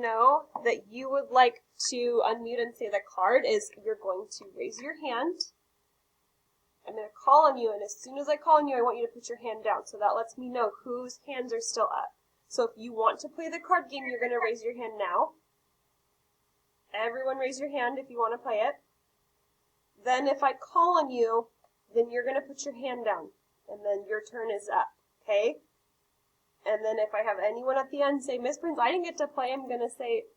know that you would like to unmute and say the card is you're going to raise your hand. I'm going to call on you, and as soon as I call on you, I want you to put your hand down. So that lets me know whose hands are still up. So if you want to play the card game, you're going to raise your hand now. Everyone raise your hand if you want to play it. Then if I call on you, then you're going to put your hand down, and then your turn is up, okay? And then if I have anyone at the end say, Miss Prince, I didn't get to play, I'm going to say,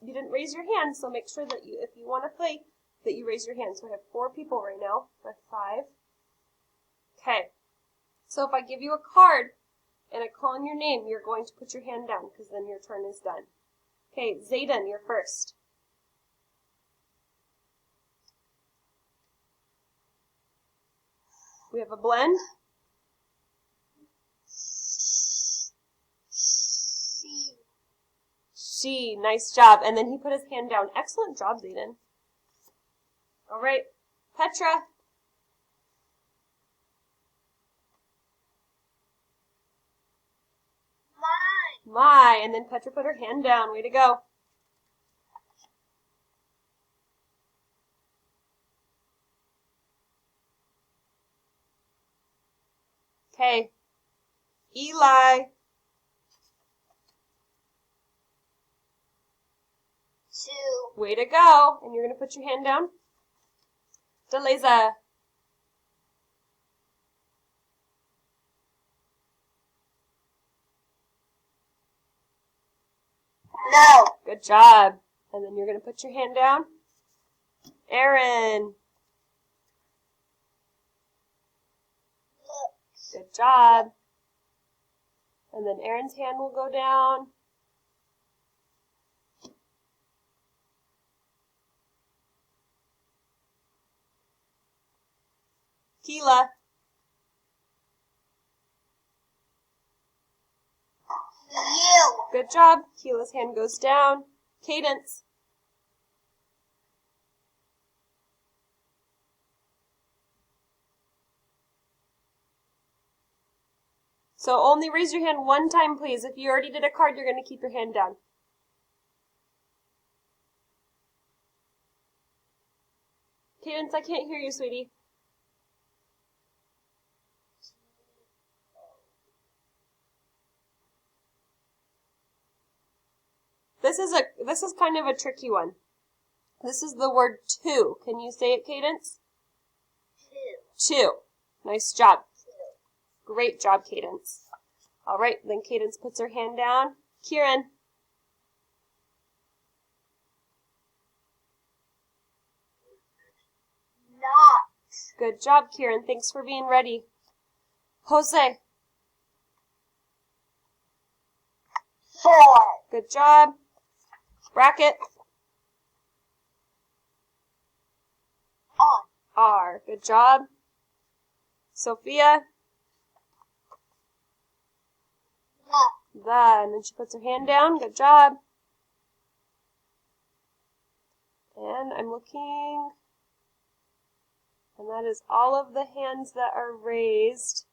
you didn't raise your hand, so make sure that if you want to play, that you raise your hand. So I have 4 people right now. I have 5. Okay. So if I give you a card and I call on your name, you're going to put your hand down because then your turn is done. Okay, Zayden, you're first. We have a blend. She, nice job. And then he put his hand down. Excellent job, Zayden. All right, Petra. My, and then Petra put her hand down. Way to go. Okay, Eli. 2. Way to go. And you're going to put your hand down. Deleza. No. Good job. And then you're going to put your hand down. Aaron. Good job. And then Aaron's hand will go down. Keela. You. Good job. Keela's hand goes down. Cadence. So only raise your hand one time, please. If you already did a card, you're going to keep your hand down. Cadence, I can't hear you, sweetie. This is kind of a tricky one. This is the word two. Can you say it, Cadence? 2. 2. Nice job. Great job, Cadence. All right, then Cadence puts her hand down. Kieran. Not. Good job, Kieran. Thanks for being ready. Jose. 4. Good job. Bracket. On. R. Good job. Sophia. The. And then she puts her hand down. Good job. And I'm looking. And that is all of the hands that are raised.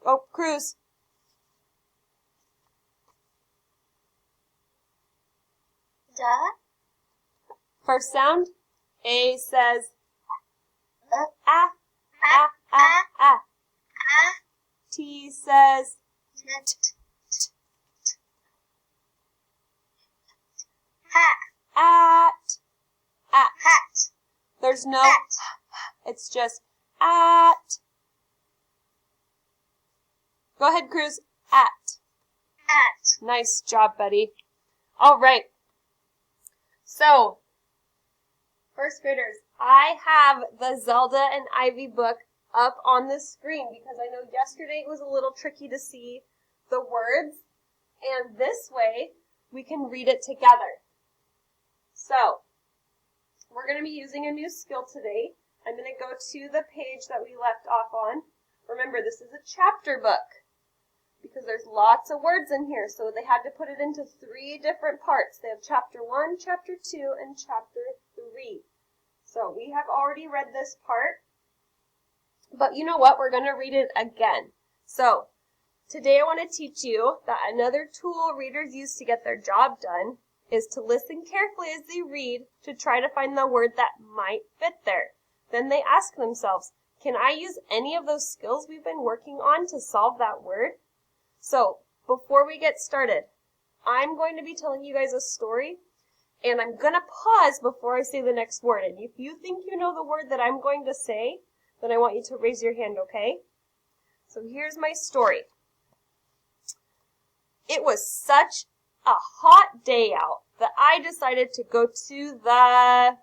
Oh, Cruz. The. First sound. A says Ah. ah, ah, ah, ah. T says t, t. Hat. At. Hat. There's no, Hat. it's just at. Go ahead, Cruz. At. At. Nice job, buddy. All right. So, first graders, I have the Zelda and Ivy book up on the screen because I know yesterday it was a little tricky to see the words, and this way we can read it together. So, we're going to be using a new skill today. I'm going to go to the page that we left off on. Remember, this is a chapter book because there's lots of words in here, so they had to put it into 3 different parts. They have chapter 1, chapter 2, and chapter 3. So we have already read this part, but you know what? We're going to read it again. So today I want to teach you that another tool readers use to get their job done is to listen carefully as they read to try to find the word that might fit there. Then they ask themselves, can I use any of those skills we've been working on to solve that word? So, before we get started, I'm going to be telling you guys a story, and I'm going to pause before I say the next word. And if you think you know the word that I'm going to say, then I want you to raise your hand, okay? So here's my story. It was such a hot day out that I decided to go to the...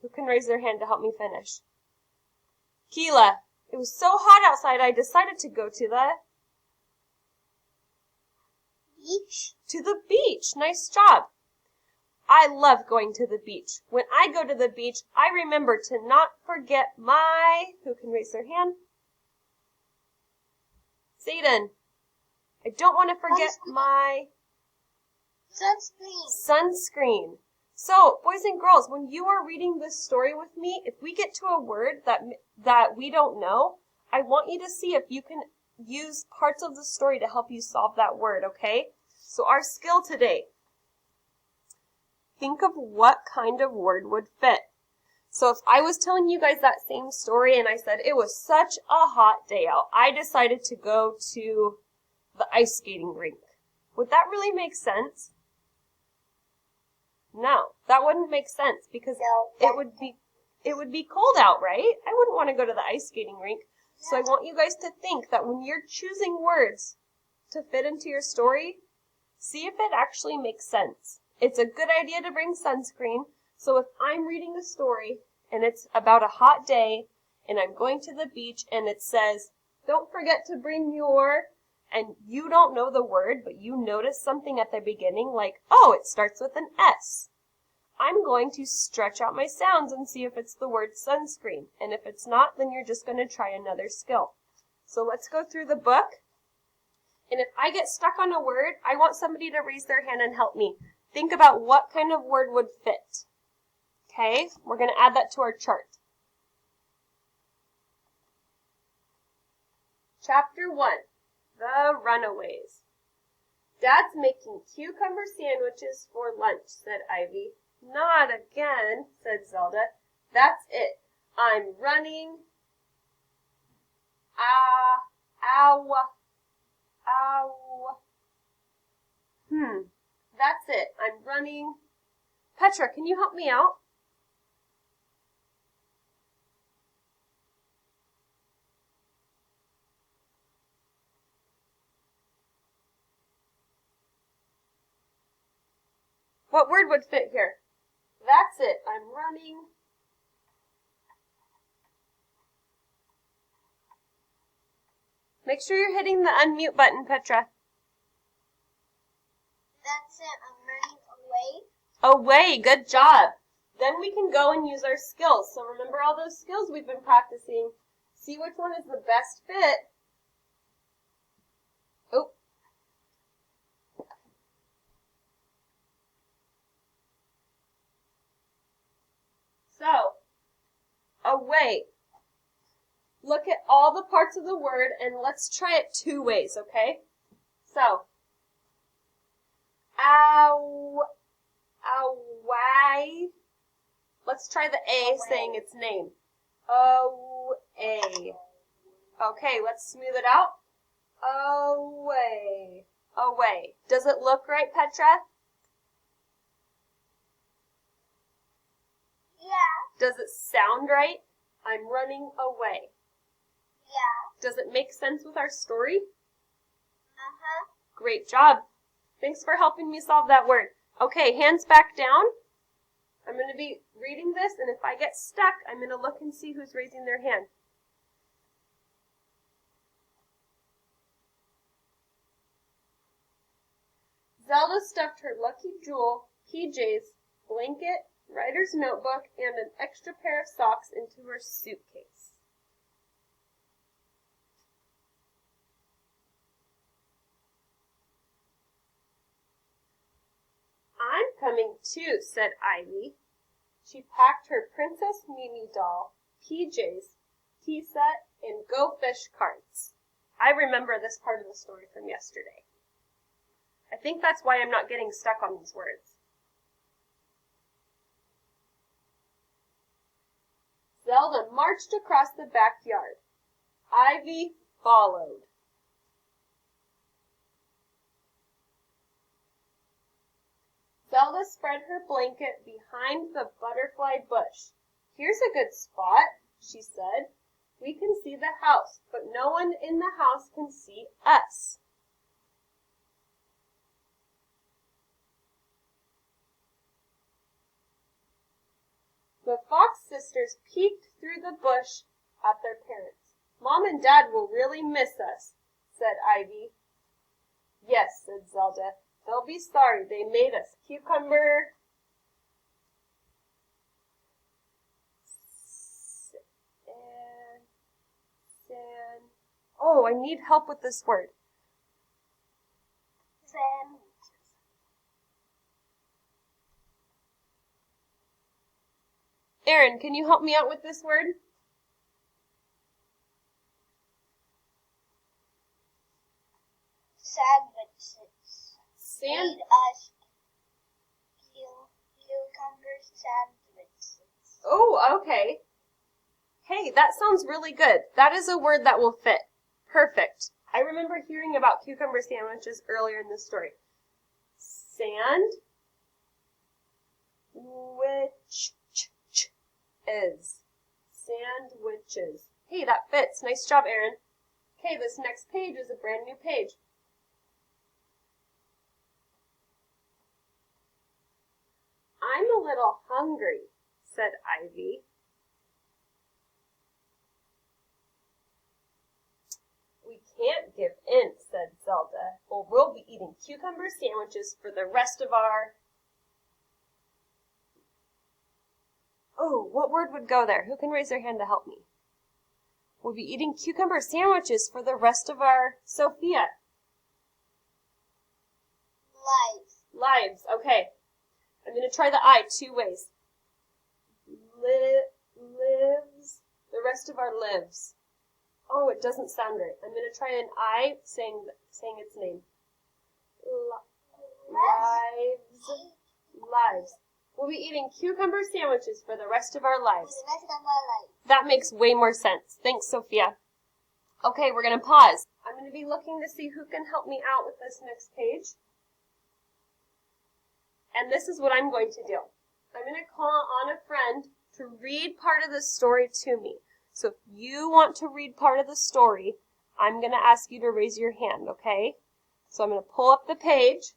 Who can raise their hand to help me finish? Keela. It was so hot outside, I decided to go to the... Beach. To the beach. Nice job. I love going to the beach. When I go to the beach, I remember to not forget my... Who can raise their hand? Zayden. I don't want to forget my... Sunscreen. So, boys and girls, when you are reading this story with me, if we get to a word that we don't know, I want you to see if you can use parts of the story to help you solve that word, okay? So our skill today. Think of what kind of word would fit. So if I was telling you guys that same story and I said it was such a hot day out, I decided to go to the ice skating rink. Would that really make sense? No, that wouldn't make sense because it would be cold out, right? I wouldn't want to go to the ice skating rink. So I want you guys to think that when you're choosing words to fit into your story, see if it actually makes sense. It's a good idea to bring sunscreen. So if I'm reading a story and it's about a hot day and I'm going to the beach and it says, don't forget to bring your, and you don't know the word, but you notice something at the beginning like, oh, it starts with an S. I'm going to stretch out my sounds and see if it's the word sunscreen. And if it's not, then you're just going to try another skill. So let's go through the book. And if I get stuck on a word, I want somebody to raise their hand and help me. Think about what kind of word would fit. Okay, we're going to add that to our chart. Chapter 1, The Runaways. Dad's making cucumber sandwiches for lunch, said Ivy. Not again, said Zelda. That's it. I'm running. Ow. That's it. I'm running. Petra, can you help me out? What word would fit here? That's it. I'm running. Make sure you're hitting the unmute button, Petra. That's it. I'm running away. Away. Good job. Then we can go and use our skills. So remember all those skills we've been practicing. See which one is the best fit. Oh. So, away. Look at all the parts of the word and let's try it two ways, okay? So, away. Let's try the A saying its name. O-A. Okay, let's smooth it out. Away. Away. Does it look right, Petra? Yeah. Does it sound right? I'm running away. Yeah. Does it make sense with our story? Uh-huh. Great job. Thanks for helping me solve that word. Okay, hands back down. I'm going to be reading this, and if I get stuck, I'm going to look and see who's raising their hand. Zelda stuffed her lucky jewel, PJ's, blanket, writer's notebook, and an extra pair of socks into her suitcase. I'm coming too, said Ivy. She packed her Princess Mimi doll, PJs, tea set, and Go Fish cards. I remember this part of the story from yesterday. I think that's why I'm not getting stuck on these words. Zelda marched across the backyard. Ivy followed. Zelda spread her blanket behind the butterfly bush. "Here's a good spot," she said. "We can see the house, but no one in the house can see us." The Fox sisters peeked through the bush at their parents. "Mom and Dad will really miss us," said Ivy. "Yes," said Zelda. "They'll be sorry they made us cucumber sand. Oh, I need help with this word. Sandwiches. Aaron, can you help me out with this word? Sandwiches. Sand. Made us cucumber sandwiches. Oh, okay. Hey, that sounds really good. That is a word that will fit. Perfect. I remember hearing about cucumber sandwiches earlier in the story. Sand. Which is. Sandwiches. Hey, that fits. Nice job, Aaron. Okay, this next page is a brand new page. "I'm a little hungry," said Ivy. "We can't give in," said Zelda, "or we'll be eating cucumber sandwiches for the rest of our..." Oh, what word would go there? Who can raise their hand to help me? We'll be eating cucumber sandwiches for the rest of our... Sophia. Lives. Okay. I'm going to try the I 2 ways. Lives. The rest of our lives. Oh, it doesn't sound right. I'm going to try an I saying its name. Lives. We'll be eating cucumber sandwiches for the rest of our lives. That makes way more sense. Thanks, Sophia. Okay, we're going to pause. I'm going to be looking to see who can help me out with this next page. And this is what I'm going to do. I'm going to call on a friend to read part of the story to me. So if you want to read part of the story, I'm going to ask you to raise your hand, okay? So I'm going to pull up the page,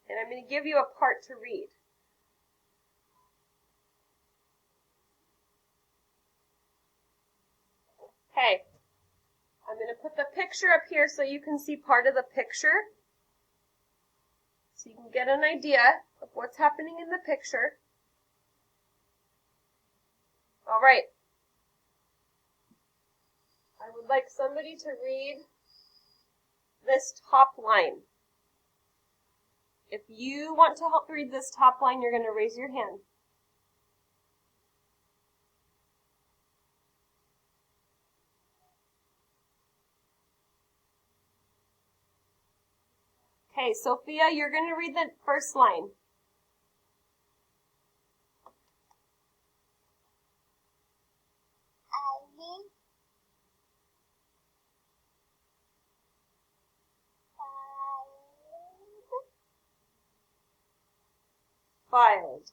and I'm going to give you a part to read. Okay. I'm going to put the picture up here so you can see part of the picture. So you can get an idea of what's happening in the picture. All right. I would like somebody to read this top line. If you want to help read this top line, you're going to raise your hand. Okay, Sophia, you're going to read the first line. Ivy Filed.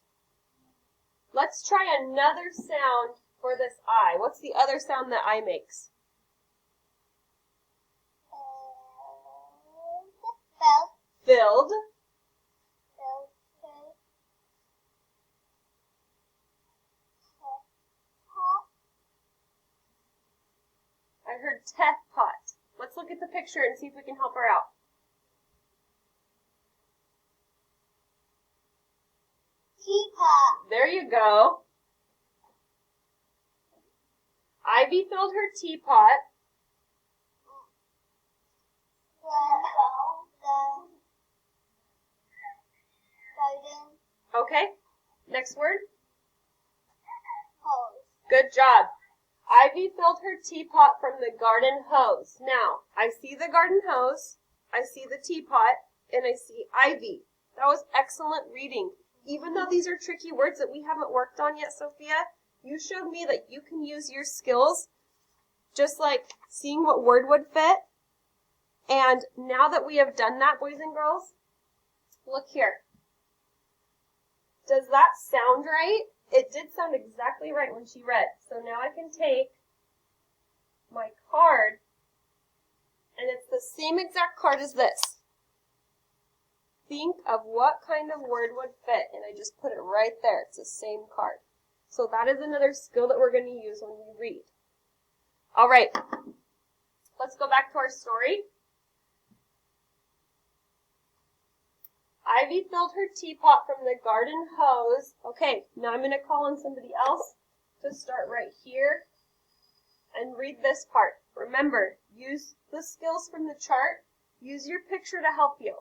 Let's try another sound for this I. What's the other sound that I makes? Filled. I heard teapot. Let's look at the picture and see if we can help her out. Teapot. There you go. Ivy filled her teapot. Okay, next word. Hose. Good job. Ivy filled her teapot from the garden hose. Now, I see the garden hose. I see the teapot, and I see ivy. That was excellent reading. Even though these are tricky words that we haven't worked on yet, Sophia, you showed me that you can use your skills, just like seeing what word would fit. And now that we have done that, boys and girls, look here. Does that sound right? It did sound exactly right when she read. So now I can take my card, and it's the same exact card as this. Think of what kind of word would fit, and I just put it right there. It's the same card. So that is another skill that we're going to use when we read. All right, let's go back to our story. Ivy filled her teapot from the garden hose. Okay, now I'm going to call on somebody else to start right here and read this part. Remember, use the skills from the chart. Use your picture to help you.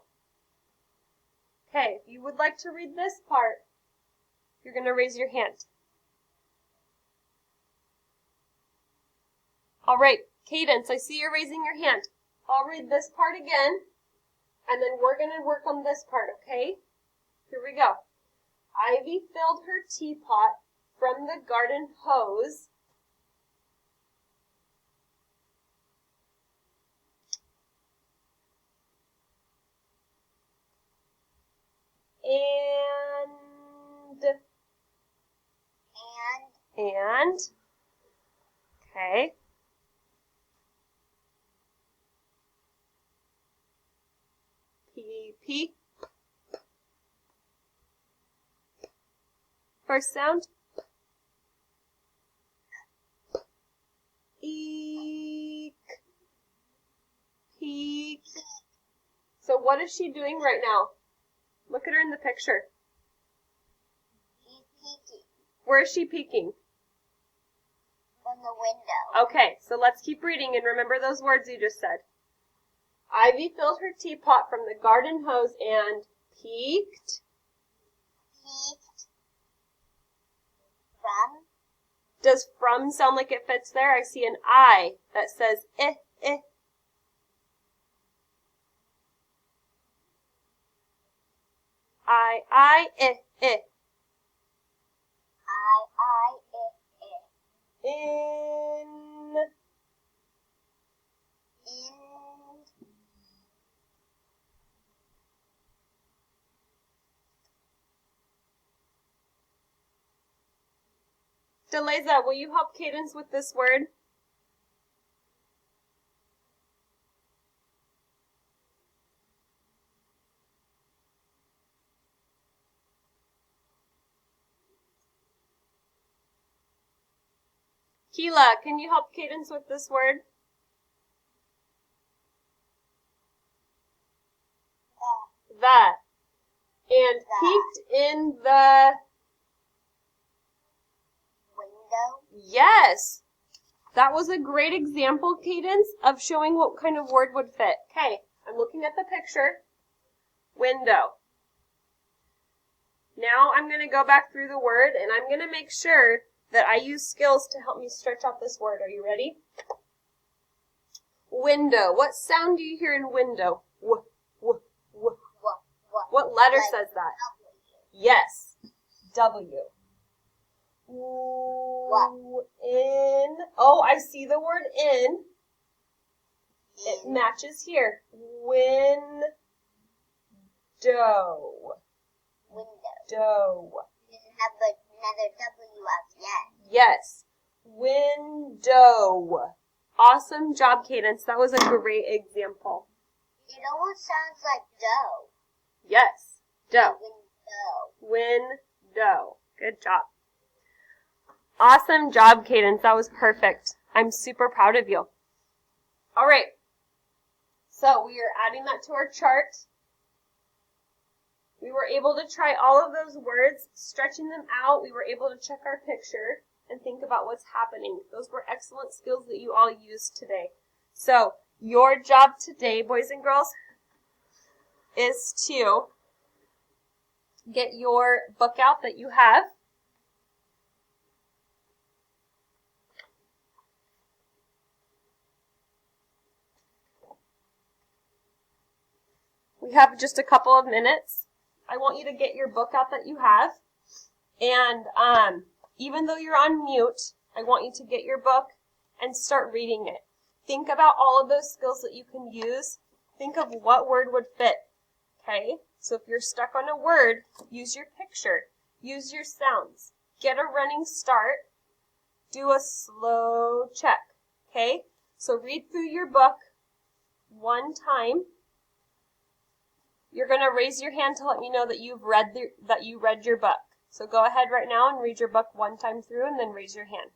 Okay, if you would like to read this part, you're going to raise your hand. All right, Cadence, I see you're raising your hand. I'll read this part again, and then we're going to work on this part, okay? Here we go. Ivy filled her teapot from the garden hose. And, okay. P. First sound. Eek. Peek. So what is she doing right now? Look at her in the picture. She's peeking. Where is she peeking? From the window. Okay, so let's keep reading and remember those words you just said. Ivy filled her teapot from the garden hose and peeked. Peeked. From. Does from sound like it fits there? I see an I that says eh. Eh. In. Deleza, will you help Cadence with this word? Keela, can you help Cadence with this word? The. And peeked in the window. Yes. That was a great example, Cadence, of showing what kind of word would fit. Okay, I'm looking at the picture. Window. Now I'm going to go back through the word, and I'm going to make sure that I use skills to help me stretch out this word. Are you ready? Window. What sound do you hear in window? W. What letter says that? Yes. W. In. Oh, I see the word in. It matches here. Window. Window. Didn't have another W up yet. Yes. Window. Awesome job, Cadence. That was a great example. It almost sounds like dough. Yes. Dough. Window. Good job. Awesome job, Cadence. That was perfect. I'm super proud of you. All right. So we are adding that to our chart. We were able to try all of those words, stretching them out. We were able to check our picture and think about what's happening. Those were excellent skills that you all used today. So your job today, boys and girls, is to get your book out that you have. we have just a couple of minutes. I want you to get your book out that you have. And even though you're on mute, I want you to get your book and start reading it. Think about all of those skills that you can use. Think of what word would fit. Okay? So if you're stuck on a word, use your picture. Use your sounds. Get a running start. Do a slow check. Okay? So read through your book one time. You're going to raise your hand to let me know that you read your book. So go ahead right now and read your book one time through and then raise your hand.